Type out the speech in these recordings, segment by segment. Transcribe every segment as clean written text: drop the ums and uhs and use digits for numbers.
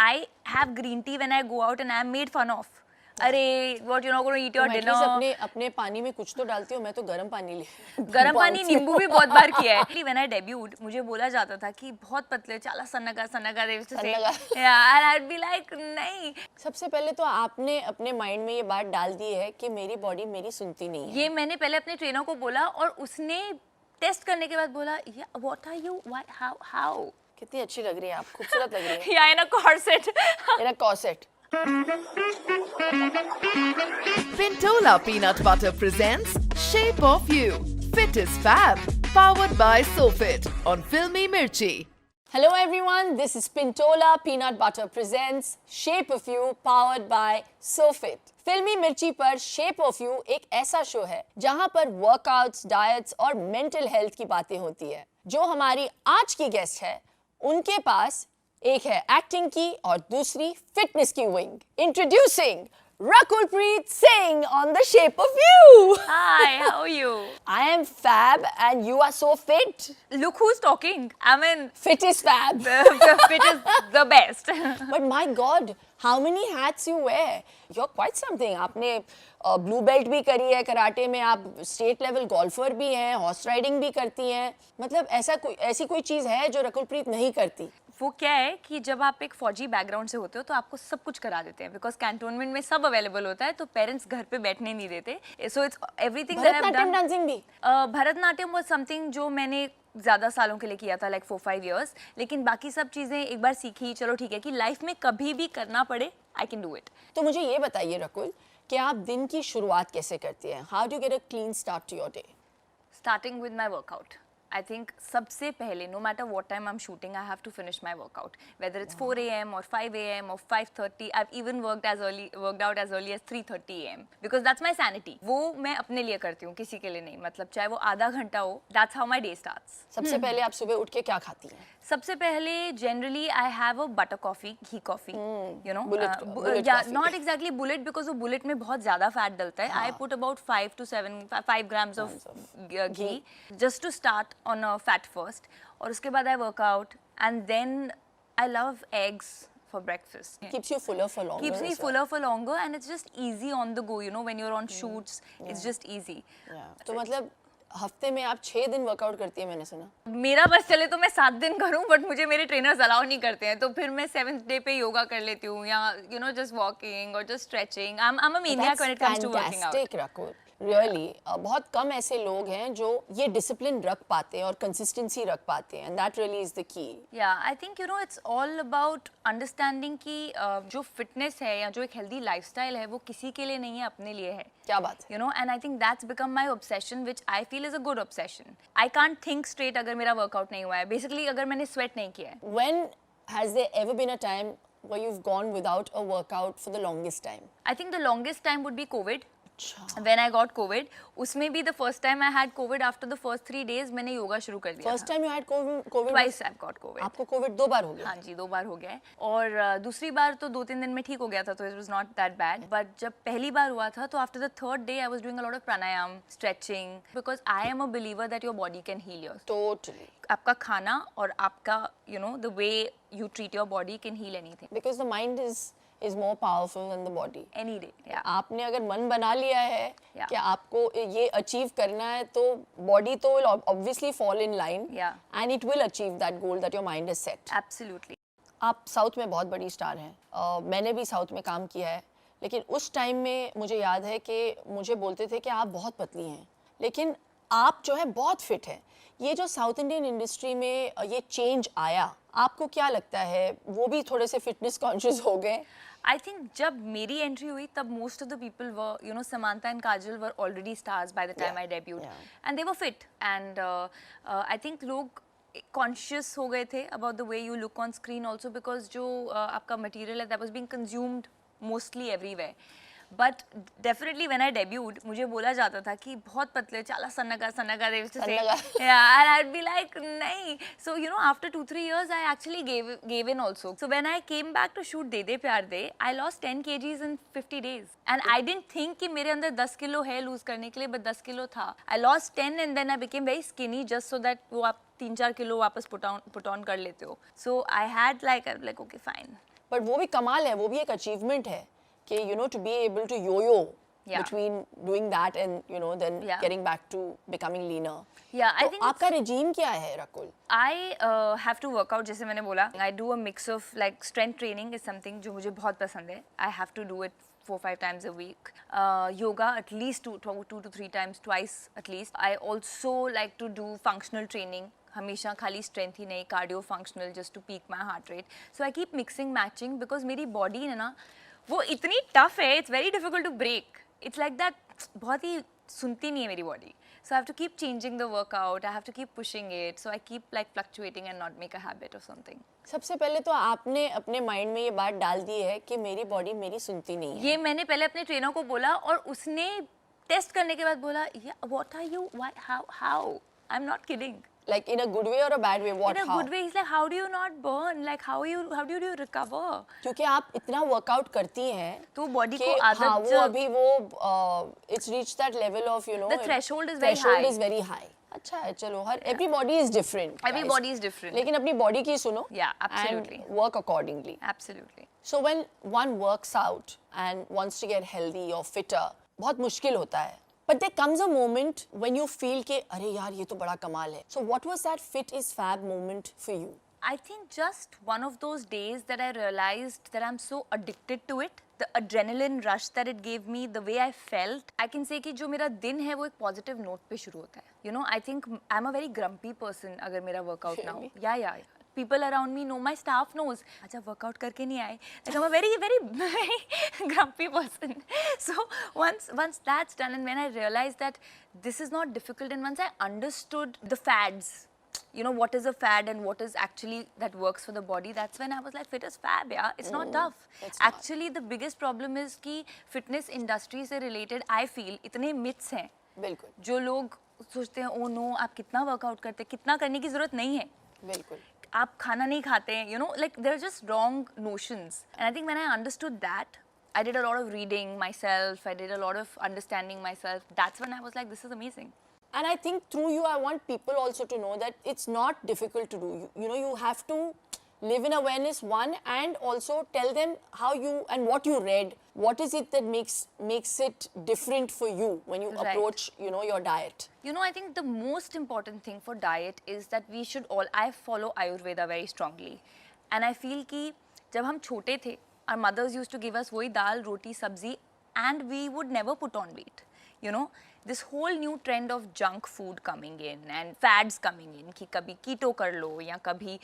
I have green tea when I go out and I am made fun of. अरे what you're not going to eat your dinner. अपने पानी में कुछ तो डालती हूँ मैं, तो गर्म पानी ले गर्म पानी नींबू भी बहुत बार किया है. When I debuted मुझे बोला जाता था कि बहुत पतले, चाला सन्नगा they used to say. Yeah, and I'd be like नहीं. सबसे पहले तो आपने अपने माइंड में ये बात डाल दी है कि मेरी बॉडी मेरी सुनती नहीं है. ये मैंने पहले अपने ट्रेनर को बोला और उसने टेस्ट करने के बाद बोला what are you, why, how. कितनी अच्छी लग रही है आप, खूबसूरत लग रही है. Yeah, in a corset. In a corset. Pintola Peanut Butter presents Shape of You. Fit is Fab. Powered by SoFit on Filmy Mirchi. Hello everyone, this is Pintola Peanut Butter presents Shape of You powered by SoFit. फिल्मी मिर्ची पर shape of you एक ऐसा show है जहां पर workouts, diets और mental health की बातें होती है. जो हमारी आज की गेस्ट है, उनके पास एक है एक्टिंग की और दूसरी फिटनेस की wing. Introducing Rakulpreet Singh on The Shape of You. Hi, how are you? I am fab and you are so fit. Look who's talking. I mean, Fit is fab. fit is the best. But my God, how many hats you wear? You're quite something. आपने blue belt भी करी है karate में, आप state level golfer भी हैं, horse riding भी करती हैं. मतलब ऐसी कोई चीज़ है जो रकुलप्रीत नहीं करती? वो क्या है कि जब आप एक फौजी बैकग्राउंड से होते हो तो आपको सब कुछ करा देते हैं बिकॉज कैंटोनमेंट में सब अवेलेबल होता है, तो पेरेंट्स घर पे बैठने नहीं देते. So it's everything that I have done. Dancing भी भरतनाट्यम वाज समथिंग जो मैंने ज़्यादा सालों के लिए किया था, लाइक 4-5 years. लेकिन बाकी सब चीज़ें एक बार सीखी, चलो ठीक है कि लाइफ में कभी भी करना पड़े, आई कैन डू इट. तो मुझे ये बताइए रकुल कि आप दिन की शुरुआत कैसे करती हैं? How do get a clean start to your day? Starting with my workout. I think सबसे पहले, no matter what time I'm shooting, I have to finish my workout. Whether it's 4 a.m. or 5 a.m. or 5:30, I've even worked out as early as 3:30 a.m. because that's my sanity. वो मैं अपने लिए करती हूँ, किसी के लिए नहीं. मतलब चाहे वो आधा घंटा हो, that's how my day starts. सबसे पहले आप सुबह उठ के क्या खाती हैं? सबसे पहले generally I have a butter coffee, ghee coffee, you know. Bullet yeah, coffee. not exactly bullet because वो bullet में बहुत ज़्यादा fat डलता है. I put about 5 grams of ghee just to start on a fat first. और उसके बाद I work out and then I love eggs for breakfast. Keeps you fuller for longer. Keeps me fuller for longer and it's just easy on the go, you know, when you're on shoots, it's just easy. तो मतलब हफ्ते में आप 6 दिन workout करती है, मैंने सुना. मेरा बस चले तो मैं 7 दिन करूं, बट मुझे मेरे ट्रेनर्स अलाउ नहीं करते हैं, तो फिर मैं 7th डे पे योगा कर लेती हूँ या यू नो जस्ट वॉकिंग और just stretching. I am a maniac when it comes to working out. Really बहुत कम ऐसे लोग हैं जो ये डिसिप्लिन रख पाते हैं और कंसिस्टेंसी रख पाते हैं, and that really is the key. Yeah I think you know it's all about understanding कि जो फिटनेस है या जो एक हेल्दी लाइफस्टाइल है वो किसी के लिए नहीं है, अपने लिए है. क्या बात है. You know and I think that's become my obsession which I feel is a good obsession. I can't think straight अगर मेरा वर्कआउट नहीं हुआ है, बेसिकली अगर मैंने स्वेट नहीं किया है. When has there ever been a time where you've gone without a workout for the longest time? I think the longest time would be COVID. When I got COVID, उसमें भी the first time I had COVID, after the first 3 days मैंने योगा शुरू कर दिया. First time you had COVID? Twice I've got COVID. आपको COVID 2 बार हो गया? हाँ जी, 2 बार हो गया है. और दूसरी बार तो 2-3 दिन में ठीक हो गया था, तो it was not that bad. But जब पहली बार हुआ था, तो after the 3rd day I was doing a lot of pranayam, stretching, because I am a believer that your body can heal yourself. Totally. आपका खाना और आपका you know the way you treat your body can heal anything. Because the mind is more powerful than the body. Any day. Yeah. आपने अगर मन बना लिया है Yeah. कि आपको ये अचीव करना है, तो बॉडी तो will obviously fall in line. Yeah. And it will achieve that goal that your mind has set. Absolutely. आप साउथ में बहुत बड़ी स्टार हैं. मैंने भी साउथ में काम किया है, लेकिन उस टाइम में मुझे याद है कि मुझे बोलते थे कि आप बहुत पतली हैं, लेकिन आप जो है बहुत फिट हैं. ये जो साउथ इंडियन इंडस्ट्री में ये चेंज आया, आपको क्या लगता है? वो भी थोड़े से फिटनेस कॉन्शियस हो गए? I think जब मेरी एंट्री हुई तब most of the people were, you know, Samantha and Kajal were already stars by the time I debuted, and they were fit, and I think लोग conscious हो गए थे about the way you look on screen also, because जो आपका material है that was being consumed mostly everywhere. But definitely when I debuted, मुझे बोला जाता था कि बहुत पतले, चाला सन्नगा they used to say. Yeah, and I'd be like नहीं. So you know after 2-3 years I actually gave in also. So when I came back to shoot दे दे प्यार दे, I lost 10 kgs in 50 days. And I didn't think कि मेरे अंदर 10 kilo है lose करने के लिए, but 10 kilo था. I lost 10 and then I became very skinny just so that वो आप 3-4 किलो वापस put on कर लेते हो. So I had like okay fine. But वो भी कमाल है, वो भी एक अचीवमेंट है कि you know to be able to yo Yeah. between doing that and you know then Yeah. getting back to becoming leaner. Yeah, I तो think आपका regime क्या है Rakul? I have to work out, जैसे मैंने बोला, I do a mix of like strength training is something जो मुझे बहुत पसंद है. I have to do it 4-5 times a week. Yoga at least 2 to 3 times, twice at least. I also like to do functional training. हमेशा खाली strength ही नहीं, cardio functional just to peak my heart rate. So I keep mixing matching because मेरी body है ना वो इतनी tough है, it's very difficult to break. It's like that, बहुत ही सुनती नहीं है मेरी body. So I have to keep changing the workout. I have to keep pushing it. So I keep like fluctuating and not make a habit or something. सबसे पहले तो आपने अपने माइंड में ये बात डाल दी है कि मेरी बॉडी मेरी सुनती नहीं है. ये मैंने पहले अपने ट्रेनर को बोला और उसने टेस्ट करने के बाद बोला, yeah, what are you? Why? How? I'm not kidding. Like in a good way or a bad way? What? In a how? good way, he's like, how do you not burn? Like how do you recover? क्योंकि आप इतना workout करती हैं तो body कि को आदत हाँ वो अभी वो it's reached that level of you know The threshold is very threshold high. is very high. अच्छा है, चलो हर everybody is different. Everybody guys. is different. लेकिन अपनी बॉडी की सुनो. Yeah, absolutely. And work accordingly. Absolutely. So when one works out and wants to get healthy or fitter, बहुत मुश्किल होता है. But there comes a moment when you feel कि अरे यार ये तो बड़ा कमाल है. So what was that fit is fab moment for you? I think just one of those days that I realized that I'm so addicted to it, the adrenaline rush that it gave me, the way I felt, I can say कि जो मेरा दिन है वो एक positive note पे शुरू होता है. You know, I think I'm a very grumpy person अगर मेरा workout ना हो. Yeah. People around me know, my staff knows. अच्छा workout करके नहीं आए. Like I'm a very grumpy person. So once that's done and when I realized that this is not difficult and once I understood the fads, you know what is a fad and what is actually that works for the body, that's when I was like fit is fab, yeah, it's not tough. It's not. Actually the biggest problem is कि fitness industry से related I feel इतने myths हैं बिल्कुल. जो लोग सोचते हैं oh no आप कितना workout करते हैं, कितना करने की जरूरत नहीं है, बिल्कुल. आप खाना नहीं खाते हैं, you know, like they're just wrong notions. And I think when I understood that, I did a lot of reading myself, I did a lot of understanding myself. That's when I was like, this is amazing. And I think through you, I want people also to know that it's not difficult to do. You know, you have to live in awareness, one, and also tell them how you and what you read. What is it that makes it different for you when you Right. approach, you know, your diet? You know, I think the most important thing for diet is that we should all, I follow Ayurveda very strongly. And I feel कि जब हम छोटे थे, our mothers used to give us वही दाल, रोटी, सब्जी, and we would never put on weight. You know, this whole new trend of junk food coming in and fads coming in कि कभी keto कर लो या कभी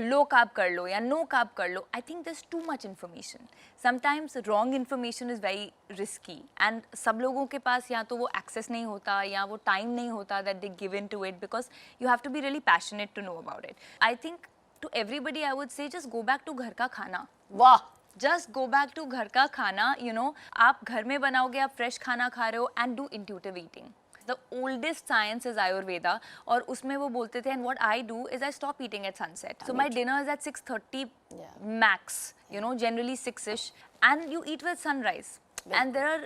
low carb कर लो या no carb कर लो. I think there's too much information. Sometimes wrong information is very risky and सब लोगों के पास या तो वो access नहीं होता या वो time नहीं होता that they give into it because you have to be really passionate to know about it. I think to everybody I would say just go back to घर का खाना. वाह. Just go back to घर का खाना, you know, आप घर में बनाओगे, आप fresh खाना खा रहे हो and do intuitive eating. The oldest science is Ayurveda और उसमें वो बोलते थे and what I do is I stop eating at sunset. So my dinner is at 6:30 max, you know, generally 6ish and you eat with sunrise. And there are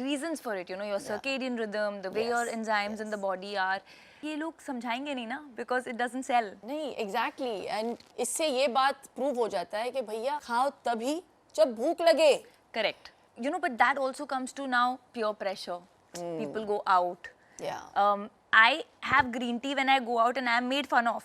reasons for it, you know, your circadian rhythm, the way your enzymes in the body are. ये लोग समझाएंगे नहीं ना because it doesn't sell. नहीं, exactly. And इससे ये बात prove हो जाता है कि भैया खाओ तभी जब भूख लगे. Correct. You know, but that also comes to now peer pressure. People go out. Yeah. I have green tea when I go out and I am made fun of.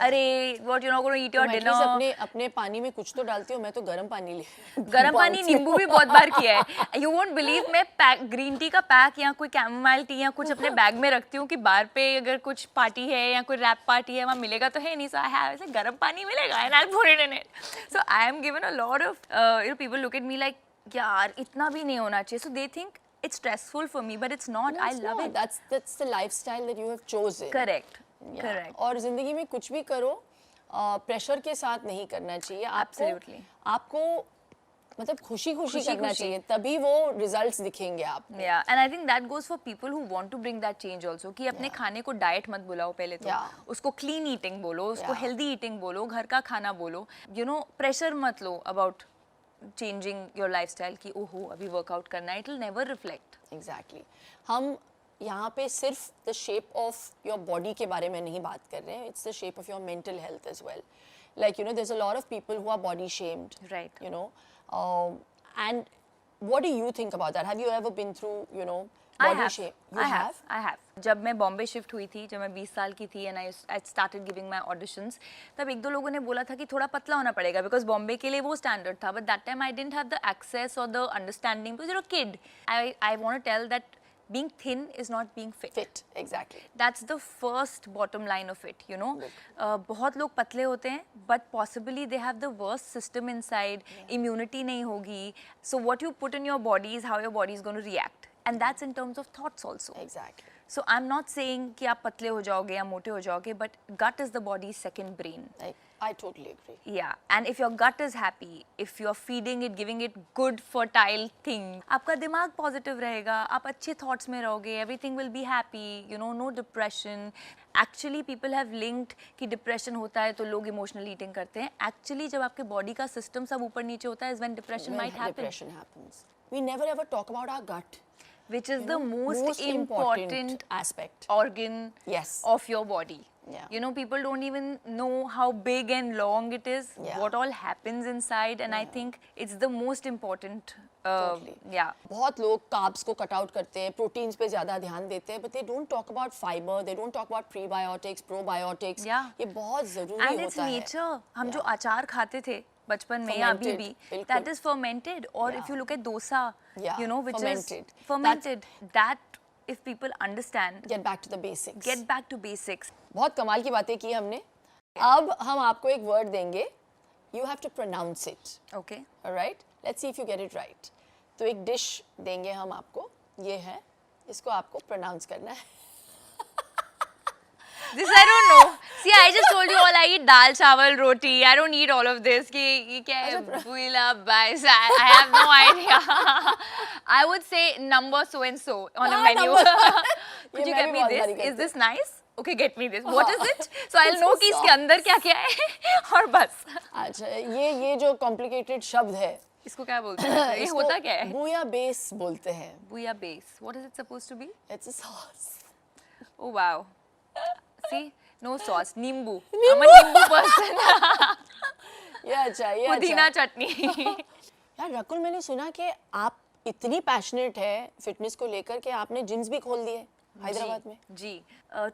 अरे what you're not going to eat your तुम at dinner. least अपने पानी में कुछ तो डालती हो. मैं तो गर्म पानी ले. गर्म पानी नींबू भी बहुत बार किया है. You won't believe मैं ग्रीन टी का पैक या कोई कैमोमाइल टी या कुछ अपने बैग में रखती हूँ कि बाहर पे अगर कुछ पार्टी है या कोई रैप पार्टी है वहाँ मिलेगा तो है नहीं. So I have ऐसे गर्म पानी मिलेगा and I'll put it in it. So I am given a lot of you know people look at me like यार इतना भी नहीं होना चाहिए. So they think it's stressful for me but it's not. No, I it's love not. it. That's the lifestyle that you have chosen. Correct. Yeah. Correct. और जिंदगी में कुछ भी करो प्रेशर के साथ नहीं करना चाहिए. Absolutely. आपको मतलब खुशी खुशी करना खुशी-खुशी. चाहिए तभी वो रिजल्ट्स दिखेंगे आपको. Yeah, and I think that goes for people who want to bring that change also कि अपने खाने को डाइट मत बुलाओ पहले तो. Yeah. उसको क्लीन ईटिंग बोलो, उसको Yeah. हेल्दी ईटिंग बोलो, घर का खाना बोलो. You know, प्रेशर मत लो अबाउट चेंजिंग योर लाइफस्टाइल कि ओहो अभी वर्कआउट करना है. It will never reflect. Exactly. हम यहाँ पे सिर्फ the shape of your body के बारे में नहीं बात कर रहे हैं. It's the shape of your mental health as well. Like, you know, there's a lot of people who are body shamed. Right. You know, and what do you think about that? Have you ever been through, you know, I body have. shame? You I have. जब मैं Bombay shift हुई थी, जब मैं 20 साल की थी and I started giving my auditions, तब एक दो लोगों ने बोला था कि थोड़ा पतला होना पड़ेगा बिकॉज बॉम्बे के लिए वो स्टैंडर्ड था, but that time I didn't have the access और the understanding because you are a kid. I want to tell that being thin is not being fit. Fit, exactly. That's the first bottom line of it, you know. बहुत लोग पतले होते हैं, but possibly they have the worst system inside. Immunity नहीं होगी. So what you put in your body is how your body is going to react, and that's in terms of thoughts also. Exactly. So I'm not saying कि आप पतले हो जाओगे या मोटे हो जाओगे, but gut is the body's second brain. I totally agree. Yeah, and if your gut is happy, if you're feeding it, giving it good fertile thing, आपका दिमाग positive रहेगा, आप अच्छे thoughts में रहोगे, everything will be happy, you know, no depression. Actually, people have linked कि depression होता है तो लोग emotional eating करते हैं. Actually, जब आपके body का system सब ऊपर नीचे होता है, is when depression might happen. Depression happens. We never ever talk about our gut. Which is the most important aspect. organ Yes. of your body. Yeah. You know, people don't even know how big and long it is, Yeah. what all happens inside, and I think it's the most important. Totally. Yeah. बहुत लोग carbs को cut out करते हैं, proteins पे ज़्यादा ध्यान देते हैं, but they don't talk about fiber, they don't talk about prebiotics, probiotics. Yeah. ये बहुत ज़रूरी And it's होता है. nature. हम जो अचार खाते थे बचपन में या अभी भी, बिल्कुल. that is fermented. Or Yeah. if you look at dosa, Yeah, you know, which fermented. is fermented. That if people understand, Get back to the basics. get back to basics. बहुत कमाल की बातें की हमने. अब हम आपको एक word देंगे. You have to pronounce it. Okay. Alright? Let's see if you get it right. तो एक dish देंगे हम आपको. ये है. इसको आपको pronounce करना है. This I don't know. See, I just told you all I eat dal, chawal, roti. I don't eat all of this. कि ये क्या है? Buila, bais. I have no idea. I would say number so and so on a menu. Could you मैं get भी me बहुत this? बारी Is करती this nice? Okay, get me this. What is it? So I'll know कि इसके sauce. अंदर क्या क्या है और बस. अच्छा ये जो complicated शब्द है. इसको क्या बोलते हैं? ये इसको होता क्या है? bouillabaisse बोलते हैं. Bouillabaisse. What is it supposed to be? It's a sauce. Oh wow. See, no sauce. Nimbu. I'm a nimbu person. ये अच्छा ये पुदीना अच्छा. चटनी. यार रकुल मैंने सुना कि आप इतनी पैशनेट है फिटनेस को लेकर के आपने जिम्स भी खोल दिए हैदराबाद में. जी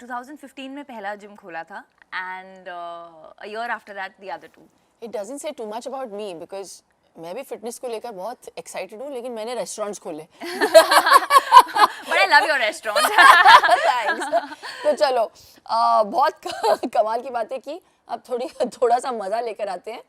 2015 में पहला जिम खोला था and a year after that the other two. It doesn't say too much about me because मैं भी फिटनेस को लेकर बहुत एक्साइटेड हूँ लेकिन मैंने रेस्टोरेंट्स खोले. But I love your restaurant. Thanks. तो चलो बहुत कमाल की बातें की. अब थोड़ा सा मजा लेकर आते हैं.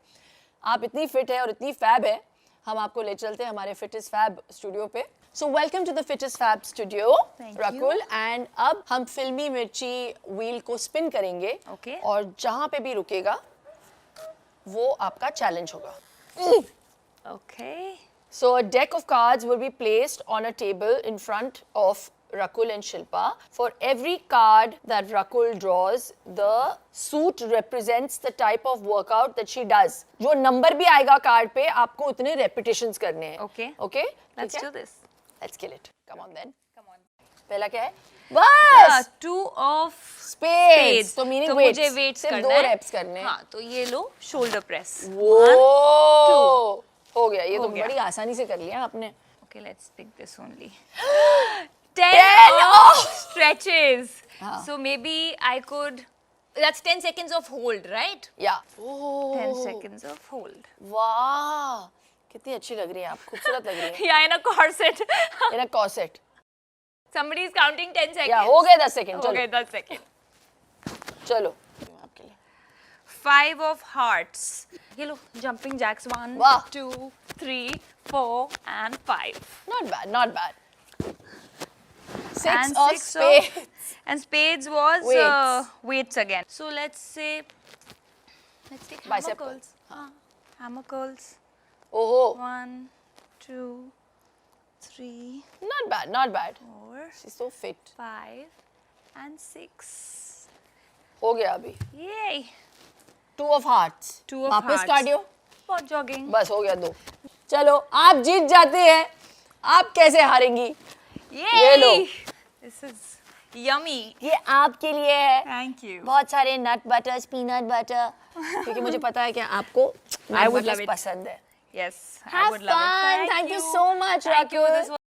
आप इतनी फिट है और इतनी फैब है, हम आपको ले चलते हैं हमारे फिटेस्ट फैब स्टूडियो पे. So welcome to the fittest fab studio Rakul. And अब हम फिल्मी मिर्ची व्हील को स्पिन करेंगे. Okay. और जहाँ पे भी रुकेगा वो आपका चैलेंज होगा. Okay. So a deck of cards will be placed on a table in front of Rakul and Shilpa. For every card that Rakul draws, the suit represents the type of workout that she does. जो number भी आएगा card पे आपको उतने repetitions करने हैं. Okay. Okay? Let's do this. Let's kill it. Come on then. Come on. पहला क्या है? बस. Two of Spades. तो meaning तो weights. मुझे weights सिर्फ करना 2 है. reps करने हैं. हाँ, तो ये लो shoulder press. वो हो गया. ये हो तो गया. बड़ी आसानी से कर लिया आपने. Okay, let's pick this only. 10 of stretches. So maybe I could. That's 10 seconds of hold, right? Yeah. 10 seconds of hold. वाह कितनी अच्छी लग रही है आप. खूबसूरत लग रही है. Yeah, in a corset. In a corset. Somebody is counting 10 seconds. या हो गए 10 सेकंड. Okay, चलो 10 seconds. चलो आपके लिए. 5 of hearts. ये लो jumping jacks. 1, वाह. 2, 3, 4, and 5. Not bad, not bad. 6 And of 6 spades. and spades was Weights. weights again. So let's take hammer Bicep curls. Hammer curls. ओहो. 1, 2, 3, Not bad, not bad. 4, She's so fit. 5, and 6. हो गया अभी. Yay! 2 of hearts. 2 of वापस hearts. Cardio. For jogging. बस हो गया 2. चलो आप जीत जाते हैं. आप कैसे हारेंगी? Yay! Low. This is Yummy. ये आपके लिए है। Thank you. बहुत सारे नट बटर्स, पीनट बटर, क्योंकि मुझे पता है कि आपको I would nuts love it. पसंद है। Yes, I Have would love it. fun. Thank you so much, Thank you. Rakul. This was